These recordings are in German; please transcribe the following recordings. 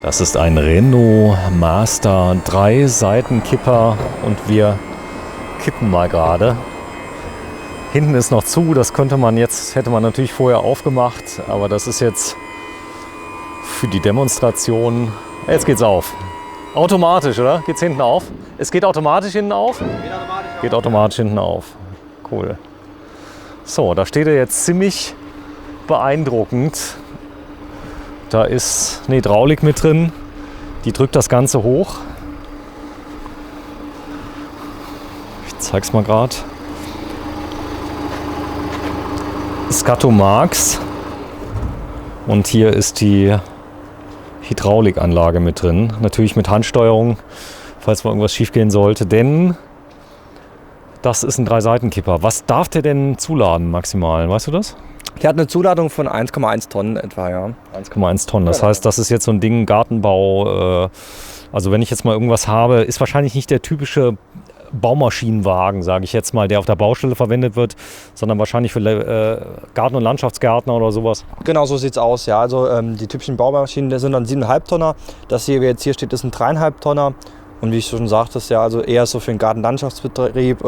Das ist ein Renault Master 3 Seitenkipper und wir kippen mal gerade. Hinten ist noch zu, das hätte man natürlich vorher aufgemacht, aber das ist jetzt für die Demonstration. Jetzt geht's auf. Automatisch, oder? Geht's hinten auf? Es geht automatisch hinten auf? Geht automatisch hinten auf. Cool. So, da steht er jetzt ziemlich beeindruckend. Da ist eine Hydraulik mit drin, die drückt das Ganze hoch. Ich zeig's mal gerade. Scatomax. Und hier ist die Hydraulikanlage mit drin. Natürlich mit Handsteuerung, falls mal irgendwas schief gehen sollte. Denn das ist ein 3-Seitenkipper. Was darf der denn zuladen maximal? Weißt du das? Der hat eine Zuladung von 1,1 Tonnen etwa, ja. 1,1 Tonnen. Das heißt, das ist jetzt so ein Ding, Gartenbau. Also wenn ich jetzt mal irgendwas habe, ist wahrscheinlich nicht der typische Baumaschinenwagen, sage ich jetzt mal, der auf der Baustelle verwendet wird, sondern wahrscheinlich für Garten- und Landschaftsgärtner oder sowas. Genau, so sieht es aus, ja. Also die typischen Baumaschinen, das sind dann 7,5 Tonner. Das hier, wie jetzt hier steht, ist ein 3,5 Tonner. Und wie ich schon sagte, ja, also eher so für den Garten-Landschaftsbetrieb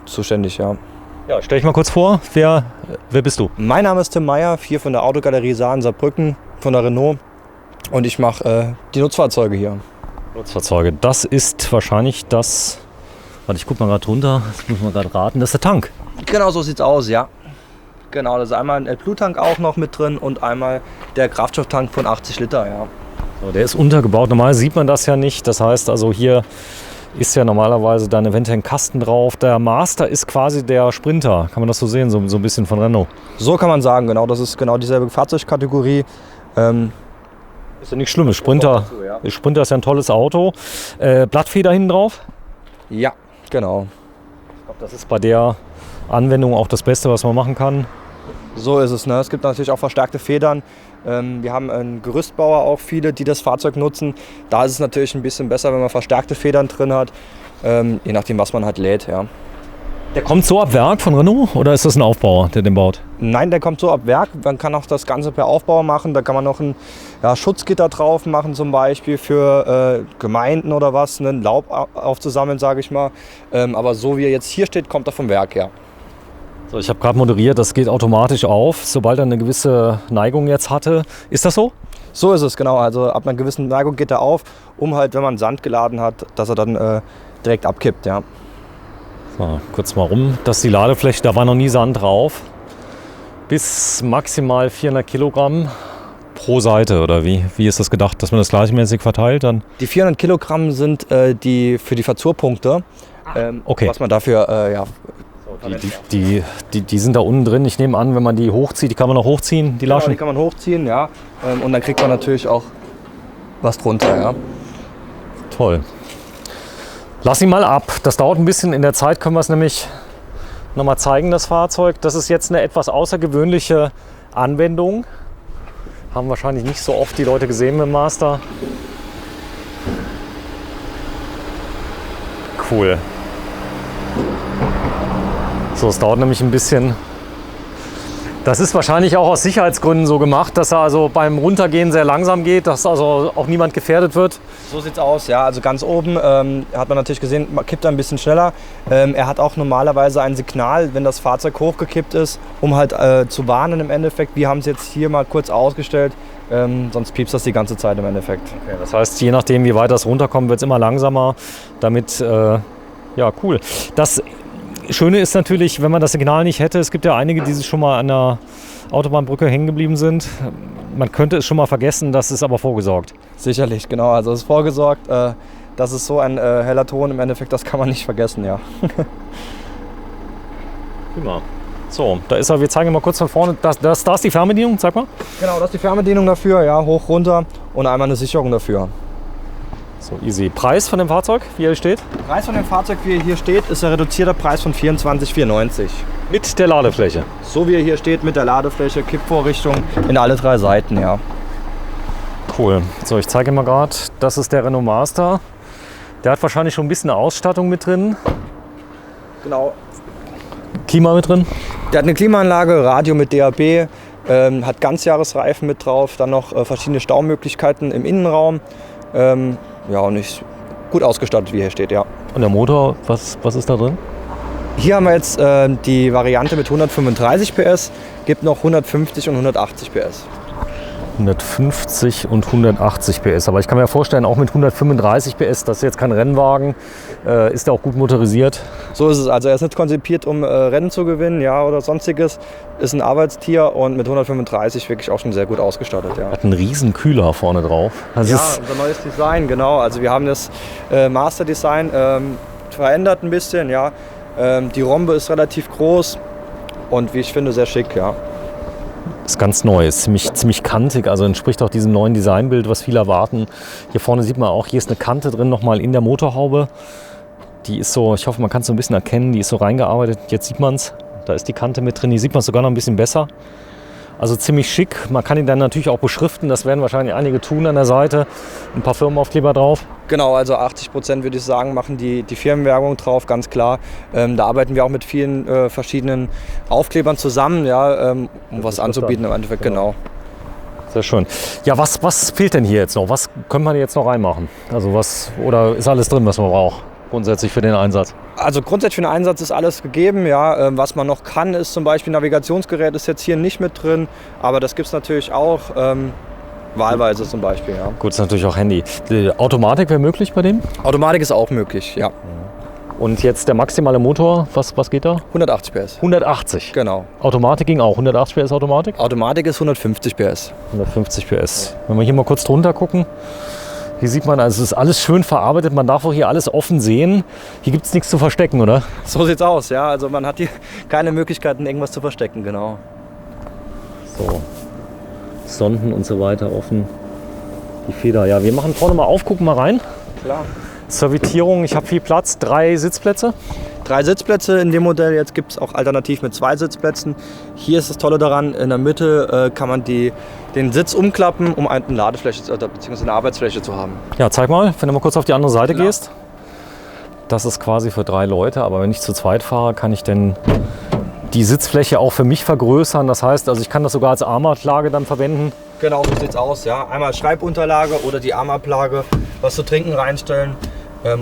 zuständig, ja. Ja, stell dich mal kurz vor, wer bist du? Mein Name ist Tim Meyer, hier von der Autogalerie Saar in Saarbrücken, von der Renault. Und ich mache die Nutzfahrzeuge hier. Nutzfahrzeuge, das ist wahrscheinlich das, warte, ich guck mal gerade runter, das muss man gerade raten, das ist der Tank. Genau, so sieht's aus, ja. Genau, das ist einmal ein AdBlue-Tank auch noch mit drin und einmal der Kraftstofftank von 80 Liter, ja. So, der ist untergebaut, normal sieht man das ja nicht, das heißt also hier ist ja normalerweise dann eventuell ein Kasten drauf. Der Master ist quasi der Sprinter, kann man das so sehen, so ein bisschen von Renault? So kann man sagen, genau, das ist genau dieselbe Fahrzeugkategorie. Ist ja nichts Schlimmes, Sprinter ist ja ein tolles Auto. Blattfeder hinten drauf? Ja, genau. Ich glaube, das ist bei der Anwendung auch das Beste, was man machen kann. So ist es, ne? Es gibt natürlich auch verstärkte Federn. Wir haben einen Gerüstbauer auch viele, die das Fahrzeug nutzen. Da ist es natürlich ein bisschen besser, wenn man verstärkte Federn drin hat, je nachdem, was man halt lädt. Ja. Der kommt so ab Werk von Renault oder ist das ein Aufbauer, der den baut? Nein, der kommt so ab Werk. Man kann auch das Ganze per Aufbau machen. Da kann man noch ein Schutzgitter drauf machen, zum Beispiel für Gemeinden oder was, ne? Laub aufzusammeln, sage ich mal. Aber so wie er jetzt hier steht, kommt er vom Werk, ja. So, ich habe gerade moderiert, das geht automatisch auf, sobald er eine gewisse Neigung jetzt hatte. Ist das so? So ist es, genau. Also ab einer gewissen Neigung geht er auf, um halt, wenn man Sand geladen hat, dass er dann direkt abkippt, ja. So, kurz mal rum. Das ist die Ladefläche, da war noch nie Sand drauf. Bis maximal 400 Kilogramm pro Seite, oder wie? Wie ist das gedacht, dass man das gleichmäßig verteilt dann? Die 400 Kilogramm sind die für die Verzurpunkte, okay. Was man dafür, Die sind da unten drin. Ich nehme an, wenn man die hochzieht, die kann man auch hochziehen, die Laschen? Genau, die kann man hochziehen, ja. Und dann kriegt man natürlich auch was drunter, ja. Toll. Lass ihn mal ab. Das dauert ein bisschen. In der Zeit können wir es nämlich noch mal zeigen, das Fahrzeug. Das ist jetzt eine etwas außergewöhnliche Anwendung. Haben wahrscheinlich nicht so oft die Leute gesehen mit dem Master. Cool. So, es dauert nämlich ein bisschen. Das ist wahrscheinlich auch aus Sicherheitsgründen so gemacht, dass er also beim Runtergehen sehr langsam geht, dass also auch niemand gefährdet wird. So sieht's aus, ja. Also ganz oben hat man natürlich gesehen, man kippt ein bisschen schneller. Er hat auch normalerweise ein Signal, wenn das Fahrzeug hochgekippt ist, um halt zu warnen im Endeffekt. Wir haben es jetzt hier mal kurz ausgestellt, sonst piepst das die ganze Zeit im Endeffekt. Okay, das heißt, je nachdem, wie weit das runterkommt, wird es immer langsamer. Damit, ja, cool. Das Schöne ist natürlich, wenn man das Signal nicht hätte, es gibt ja einige, die sich schon mal an der Autobahnbrücke hängen geblieben sind. Man könnte es schon mal vergessen, das ist aber vorgesorgt. Sicherlich, genau. Also es ist vorgesorgt. Das ist so ein heller Ton im Endeffekt, das kann man nicht vergessen, ja. Prima. So, da ist er. Wir zeigen mal kurz von vorne. Das ist die Fernbedienung, sag mal. Genau, das ist die Fernbedienung dafür, ja, hoch, runter und einmal eine Sicherung dafür. So, easy. Preis von dem Fahrzeug, wie er hier steht? Preis von dem Fahrzeug, wie er hier steht, ist ein reduzierter Preis von 24,490. Mit der Ladefläche? So wie er hier steht, mit der Ladefläche, Kippvorrichtung in alle 3 Seiten, ja. Cool. So, ich zeige mal gerade, das ist der Renault Master. Der hat wahrscheinlich schon ein bisschen Ausstattung mit drin. Genau. Klima mit drin? Der hat eine Klimaanlage, Radio mit DAB, Hat Ganzjahresreifen mit drauf, dann noch verschiedene Staumöglichkeiten im Innenraum. Ja, und ist gut ausgestattet, wie hier steht, ja. Und der Motor, was ist da drin? Hier haben wir jetzt die Variante mit 135 PS, gibt noch 150 und 180 PS. 150 und 180 PS. Aber ich kann mir vorstellen, auch mit 135 PS, das ist jetzt kein Rennwagen, ist der auch gut motorisiert. So ist es. Also er ist nicht konzipiert, um Rennen zu gewinnen, ja, oder sonstiges. Ist ein Arbeitstier und mit 135 wirklich auch schon sehr gut ausgestattet. Ja. Hat einen riesen Kühler vorne drauf. Das Ja, ist unser neues Design, genau. Also wir haben das Master Design verändert ein bisschen, ja. Die Rombe ist relativ groß und wie ich finde, sehr schick, ja. ist ganz neu, ist ziemlich kantig, also entspricht auch diesem neuen Designbild, was viele erwarten. Hier vorne sieht man auch, hier ist eine Kante drin, nochmal in der Motorhaube. Die ist so, ich hoffe, man kann es so ein bisschen erkennen, die ist so reingearbeitet. Jetzt sieht man es, da ist die Kante mit drin, die sieht man sogar noch ein bisschen besser. Also ziemlich schick. Man kann ihn dann natürlich auch beschriften, das werden wahrscheinlich einige tun an der Seite. Ein paar Firmenaufkleber drauf. Genau, also 80% würde ich sagen, machen die Firmenwerbung drauf, ganz klar. Da arbeiten wir auch mit vielen verschiedenen Aufklebern zusammen, ja, um was anzubieten im Endeffekt, genau. Sehr schön. Ja, was fehlt denn hier jetzt noch? Was könnte man jetzt noch reinmachen? Also oder ist alles drin, was man braucht, grundsätzlich für den Einsatz? Also grundsätzlich für den Einsatz ist alles gegeben. Ja. Was man noch kann, ist zum Beispiel Navigationsgerät ist jetzt hier nicht mit drin, aber das gibt es natürlich auch. Wahlweise zum Beispiel. Ja. Gut, ist natürlich auch Handy. Die Automatik wäre möglich bei dem? Automatik ist auch möglich, ja. Und jetzt der maximale Motor, was geht da? 180 PS. 180? Genau. Automatik ging auch. 180 PS Automatik? Automatik ist 150 PS. 150 PS. Wenn wir hier mal kurz drunter gucken, hier sieht man, also es ist alles schön verarbeitet. Man darf auch hier alles offen sehen. Hier gibt es nichts zu verstecken, oder? So sieht's aus, ja. Also man hat hier keine Möglichkeiten, irgendwas zu verstecken, genau. So. Sonden und so weiter offen. Die Feder. Ja, wir machen vorne mal auf, gucken mal rein. Klar. Servitierung, ich habe viel Platz, 3 Sitzplätze. 3 Sitzplätze in dem Modell, jetzt gibt es auch alternativ mit 2 Sitzplätzen. Hier ist das Tolle daran, in der Mitte kann man den Sitz umklappen, um eine Ladefläche bzw. eine Arbeitsfläche zu haben. Ja, zeig mal, wenn du mal kurz auf die andere Seite Klar. gehst. Das ist quasi für 3 Leute, aber wenn ich zu zweit fahre, kann ich denn die Sitzfläche auch für mich vergrößern. Das heißt, also ich kann das sogar als Armablage dann verwenden. Genau, so sieht's aus, ja. Einmal Schreibunterlage oder die Armablage, was zu trinken reinstellen,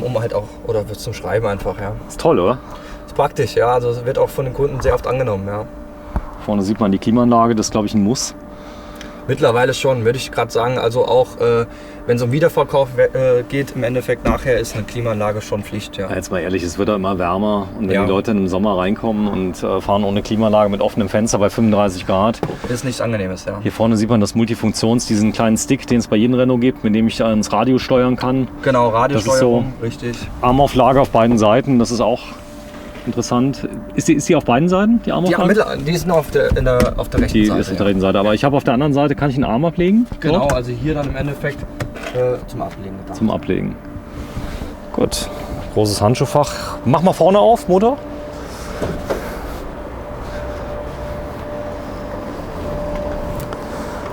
um halt auch, oder zum Schreiben einfach, ja. Ist toll, oder? Ist praktisch, ja. Also es wird auch von den Kunden sehr oft angenommen, ja. Vorne sieht man die Klimaanlage, das ist, glaube ich, ein Muss. Mittlerweile schon, würde ich gerade sagen. Also auch wenn es um Wiederverkauf geht, im Endeffekt nachher ist eine Klimaanlage schon Pflicht. Ja. Jetzt mal ehrlich, es wird ja immer wärmer und wenn Ja. die Leute im Sommer reinkommen und fahren ohne Klimaanlage mit offenem Fenster bei 35 Grad. Ist nichts Angenehmes, ja. Hier vorne sieht man das Multifunktions, diesen kleinen Stick, den es bei jedem Renault gibt, mit dem ich ans Radio steuern kann. Genau, Radiosteuerung, richtig. Armauflage auf beiden Seiten, das ist auch interessant. Ist die auf beiden Seiten, die Armauflage? Die ist nur auf der rechten Die Seite. ist auf der rechten Seite, aber ich habe auf der anderen Seite, kann ich einen Arm ablegen? Genau, Dort? also hier dann im Endeffekt zum Ablegen. gedacht. Zum Ablegen. Gut, großes Handschuhfach. Mach mal vorne auf, Motor.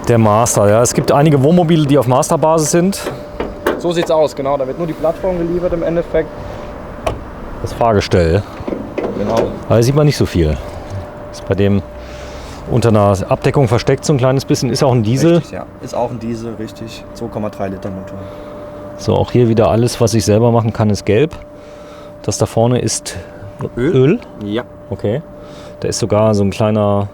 Der Master, ja. Es gibt einige Wohnmobile, die auf Masterbasis sind. So sieht's aus, genau. Da wird nur die Plattform geliefert im Endeffekt. Das Fahrgestell. Genau. Aber da sieht man nicht so viel. Ist bei dem unter einer Abdeckung versteckt so ein kleines bisschen. Ist auch ein Diesel. Richtig, ja. Ist auch ein Diesel, richtig. 2,3 Liter Motor. So, auch hier wieder alles, was ich selber machen kann, ist gelb. Das da vorne ist Öl. Ja. Okay. Da ist sogar so ein kleiner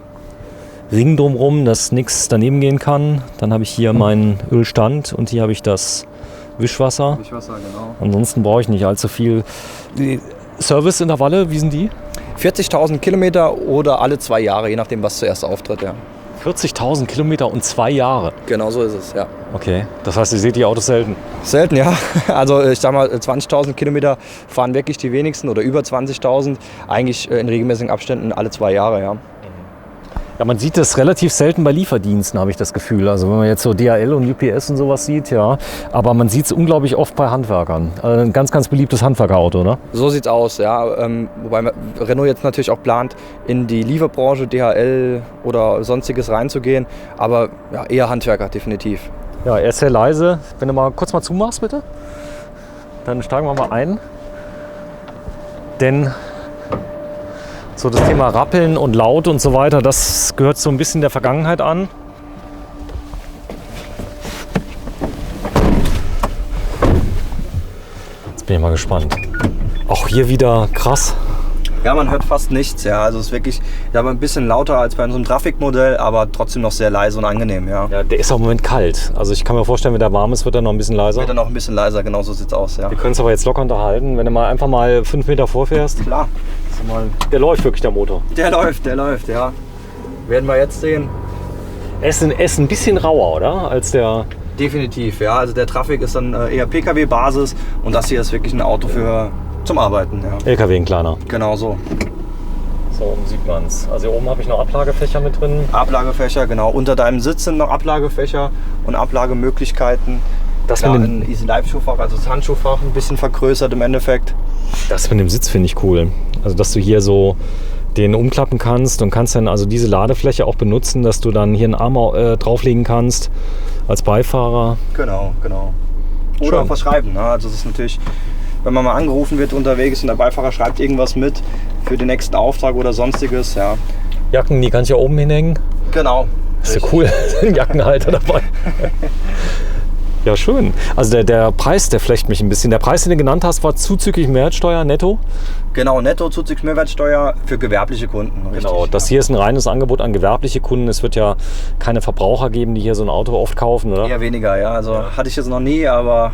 Ring drumherum, dass nichts daneben gehen kann. Dann habe ich hier meinen Ölstand und hier habe ich das Wischwasser. Wischwasser, genau. Ansonsten brauche ich nicht allzu viel. Die Serviceintervalle, wie sind die? 40.000 Kilometer oder alle 2 Jahre, je nachdem, was zuerst auftritt, ja. 40.000 Kilometer und 2 Jahre. Genau so ist es, ja. Okay. Das heißt, ihr seht die Autos selten. Selten, ja. Also ich sag mal, 20.000 Kilometer fahren wirklich die wenigsten oder über 20.000. Eigentlich in regelmäßigen Abständen alle 2 Jahre, ja. Ja, man sieht das relativ selten bei Lieferdiensten, habe ich das Gefühl. Also wenn man jetzt so DHL und UPS und sowas sieht, ja. Aber man sieht es unglaublich oft bei Handwerkern. Also ein ganz, ganz beliebtes Handwerkerauto, oder? So sieht's aus, ja. Wobei Renault jetzt natürlich auch plant, in die Lieferbranche, DHL oder sonstiges reinzugehen. Aber ja, eher Handwerker, definitiv. Ja, er ist sehr leise. Wenn du mal kurz mal zumachst, bitte. Dann steigen wir mal ein. Denn So das Thema Rappeln und Laut und so weiter, das gehört so ein bisschen der Vergangenheit an. Jetzt bin ich mal gespannt. Auch hier wieder krass. Ja, man hört fast nichts, ja. Also es ist wirklich ein bisschen lauter als bei so einem Trafikmodell, aber trotzdem noch sehr leise und angenehm, ja. Ja, der ist auch im Moment kalt. Also ich kann mir vorstellen, wenn der warm ist, wird er noch ein bisschen leiser. Wird dann noch ein bisschen leiser, genau so sieht's aus, ja. Wir können es aber jetzt locker unterhalten, wenn du mal einfach mal 5 Meter vorfährst. Klar. Der läuft wirklich, der Motor. Der läuft, ja. Werden wir jetzt sehen. Er ist ein bisschen rauer, oder? Als der... Definitiv, ja. Also der Traffic ist dann eher Pkw-Basis und das hier ist wirklich ein Auto zum Arbeiten, ja. LKW ein kleiner. Genau so. So oben sieht man es. Also hier oben habe ich noch Ablagefächer mit drin. Ablagefächer, genau. Unter deinem Sitz sind noch Ablagefächer und Ablagemöglichkeiten. Das mit dem Easy Life Schuhfach, also das Handschuhfach, ein bisschen vergrößert im Endeffekt. Das mit dem Sitz finde ich cool. Also dass du hier so den umklappen kannst und kannst dann also diese Ladefläche auch benutzen, dass du dann hier einen Arm drauflegen kannst als Beifahrer. Genau. Oder auch was schreiben. Ne? Also das ist natürlich, wenn man mal angerufen wird unterwegs und der Beifahrer schreibt irgendwas mit für den nächsten Auftrag oder sonstiges, ja. Jacken, die kannst du ja oben hinhängen. Genau. Ist ja cool, ein Jackenhalter dabei. Ja, schön. Also der Preis, der flecht mich ein bisschen. Der Preis, den du genannt hast, war zuzüglich Mehrwertsteuer netto? Genau, netto zuzüglich Mehrwertsteuer für gewerbliche Kunden. Richtig, genau, das hier ist ein reines Angebot an gewerbliche Kunden. Es wird ja keine Verbraucher geben, die hier so ein Auto oft kaufen, oder? Eher weniger, ja. Also hatte ich jetzt noch nie, aber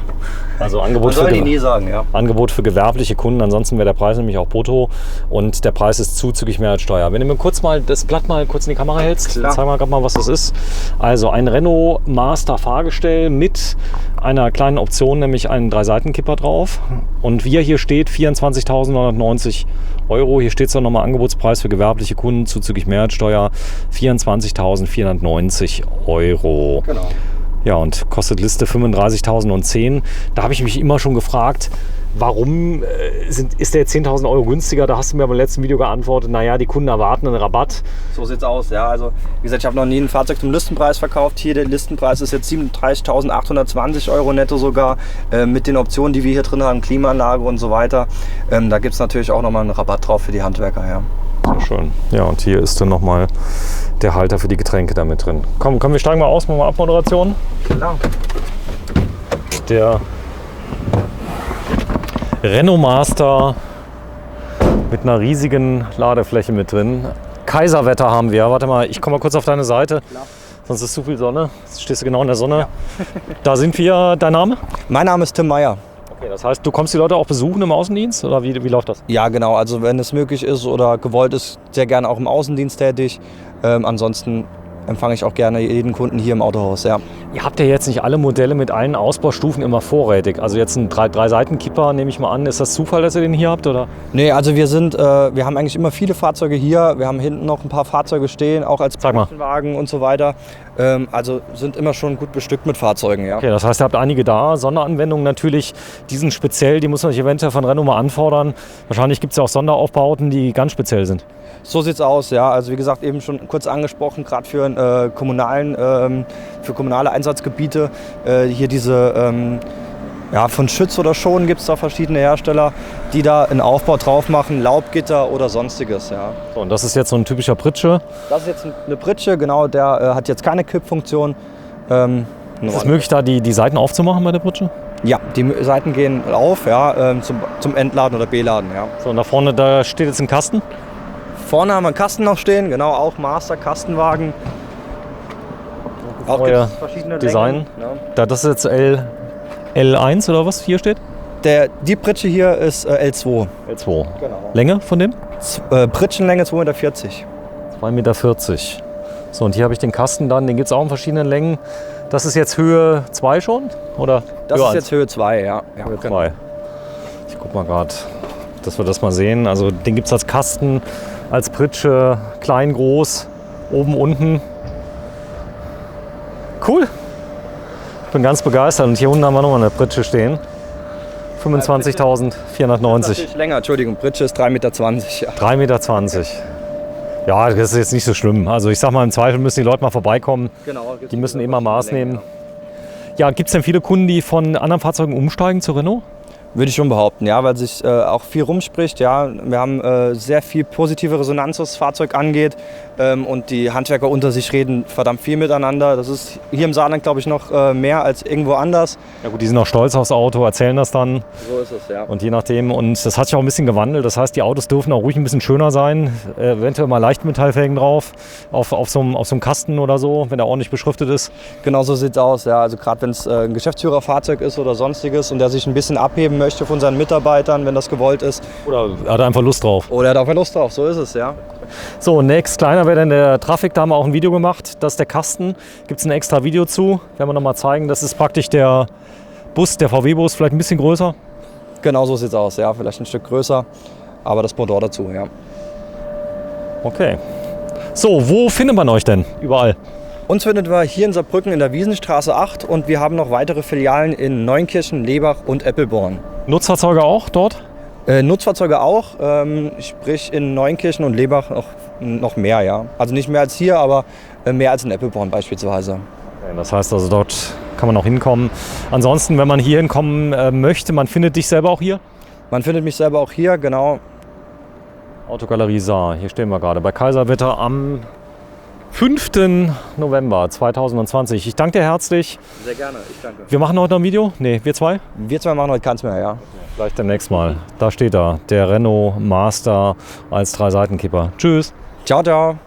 also Angebot man soll die nie sagen, ja. Angebot für gewerbliche Kunden, ansonsten wäre der Preis nämlich auch brutto und der Preis ist zuzüglich Mehrwertsteuer. Wenn du mir kurz mal das Blatt mal kurz in die Kamera hältst, zeig mal gerade mal, was das ist. Also ein Renault Master Fahrgestell mit einer kleinen Option, nämlich einen 3-Seiten-Kipper drauf. Und wie er hier steht, 24.990 Euro. Hier steht es dann nochmal Angebotspreis für gewerbliche Kunden zuzüglich Mehrwertsteuer 24.490 Euro. Genau. Ja, und kostet Liste 35.010. Da habe ich mich immer schon gefragt, warum ist der jetzt 10.000 Euro günstiger? Da hast du mir beim letzten Video geantwortet, naja, die Kunden erwarten einen Rabatt. So sieht's aus, ja. Also wie gesagt, ich habe noch nie ein Fahrzeug zum Listenpreis verkauft. Hier der Listenpreis ist jetzt 37.820 Euro netto sogar, mit den Optionen, die wir hier drin haben, Klimaanlage und so weiter. Da gibt es natürlich auch nochmal einen Rabatt drauf für die Handwerker, ja. Sehr schön. Ja, und hier ist dann nochmal der Halter für die Getränke da mit drin. Komm, wir steigen mal aus, machen wir Abmoderation. Klar. Der Renault Master mit einer riesigen Ladefläche mit drin. Kaiserwetter haben wir. Warte mal, ich komme mal kurz auf deine Seite. Klar. Sonst ist zu viel Sonne. Jetzt stehst du genau in der Sonne. Ja. Da sind wir. Dein Name? Mein Name ist Tim Meyer. Okay, das heißt, du kommst die Leute auch besuchen im Außendienst oder wie läuft das? Ja, genau. Also wenn es möglich ist oder gewollt ist, sehr gerne auch im Außendienst tätig. Ansonsten empfange ich auch gerne jeden Kunden hier im Autohaus, ja. Ihr habt ja jetzt nicht alle Modelle mit allen Ausbaustufen immer vorrätig. Also jetzt ein 3-Seiten-Kipper, nehme ich mal an. Ist das Zufall, dass ihr den hier habt, oder? Nee, also wir haben eigentlich immer viele Fahrzeuge hier. Wir haben hinten noch ein paar Fahrzeuge stehen, auch als Wagen und so weiter. Also sind immer schon gut bestückt mit Fahrzeugen, ja. Okay, das heißt, ihr habt einige da. Sonderanwendungen natürlich, die sind speziell, die muss man sich eventuell von Renault mal anfordern. Wahrscheinlich gibt es ja auch Sonderaufbauten, die ganz speziell sind. So sieht's aus, ja. Also wie gesagt, eben schon kurz angesprochen, gerade für kommunale Einsatzgebiete. Hier diese, von Schütz oder Schon gibt es da verschiedene Hersteller, die da einen Aufbau drauf machen, Laubgitter oder sonstiges, ja. So, und das ist jetzt so ein typischer Pritsche. Das ist jetzt eine Pritsche, genau, der hat jetzt keine Kippfunktion. Ist es möglich, da die Seiten aufzumachen bei der Pritsche? Ja, die Seiten gehen auf, ja, zum Entladen oder Beladen, ja. So, und da vorne, da steht jetzt ein Kasten? Vorne haben wir einen Kasten noch stehen, genau, auch Master Kastenwagen. Auch gibt's verschiedene Design. Längen, ja. Das ist jetzt L1 oder was hier steht? Die Pritsche hier ist L2. L2. Genau. Länge von dem? Pritschenlänge 2,40 Meter. 2,40 Meter. So, und hier habe ich den Kasten dann, den gibt es auch in verschiedenen Längen. Das ist jetzt Höhe 2 schon? Oder das Höhe ist 1? Jetzt Höhe 2, ja. Höhe 2. Ich guck mal gerade, dass wir das mal sehen. Also den gibt es als Kasten, als Pritsche, klein, groß, oben, unten. Cool. Ich bin ganz begeistert. Und hier unten haben wir nochmal eine Pritsche stehen. 25.490. Natürlich länger, Entschuldigung, Pritsche ist 3,20 Meter. Ja. 3,20 Meter. Ja, das ist jetzt nicht so schlimm. Also ich sag mal, im Zweifel müssen die Leute mal vorbeikommen. Genau, die müssen eben mal Maß nehmen. Ja, gibt es denn viele Kunden, die von anderen Fahrzeugen umsteigen zu Renault? Würde ich schon behaupten, ja, weil sich auch viel rumspricht. Ja. Wir haben sehr viel positive Resonanz, was das Fahrzeug angeht. Und die Handwerker unter sich reden verdammt viel miteinander. Das ist hier im Saarland, glaube ich, noch mehr als irgendwo anders. Ja gut, die sind auch stolz aufs Auto, erzählen das dann. So ist es, ja. Und je nachdem, und das hat sich auch ein bisschen gewandelt. Das heißt, die Autos dürfen auch ruhig ein bisschen schöner sein. Eventuell mal Leichtmetallfelgen drauf, auf so einem Kasten oder so, wenn der ordentlich beschriftet ist. Genau so sieht es aus. Ja. Also gerade wenn es ein Geschäftsführerfahrzeug ist oder sonstiges und der sich ein bisschen abheben möchte von seinen Mitarbeitern, wenn das gewollt ist. Oder hat er einfach Lust drauf. Oder er hat einfach Lust drauf, so ist es, ja. So, nächst kleiner wäre dann der Traffic. Da haben wir auch ein Video gemacht. Das ist der Kasten. Gibt es ein extra Video zu. Werden wir nochmal zeigen. Das ist praktisch der Bus, der VW-Bus, vielleicht ein bisschen größer. Genau so sieht es aus, ja. Vielleicht ein Stück größer, aber das Motor dazu, ja. Okay. So, wo findet man euch denn überall? Uns findet man hier in Saarbrücken in der Wiesenstraße 8 und wir haben noch weitere Filialen in Neunkirchen, Lebach und Eppelborn. Nutzfahrzeuge auch dort? Nutzfahrzeuge auch, sprich in Neunkirchen und Lebach noch mehr, ja. Also nicht mehr als hier, aber mehr als in Eppelborn beispielsweise. Okay, das heißt also, dort kann man auch hinkommen. Ansonsten, wenn man hier hinkommen möchte, man findet dich selber auch hier? Man findet mich selber auch hier, genau. Autogalerie Saar, hier stehen wir gerade bei Kaiserwetter am 5. November 2020. Ich danke dir herzlich. Sehr gerne, ich danke. Wir machen heute noch ein Video? Ne, wir zwei? Wir zwei machen heute keins mehr, ja. Vielleicht demnächst mal. Da steht er, der Renault Master als 3-Seitenkipper. Tschüss. Ciao, ciao.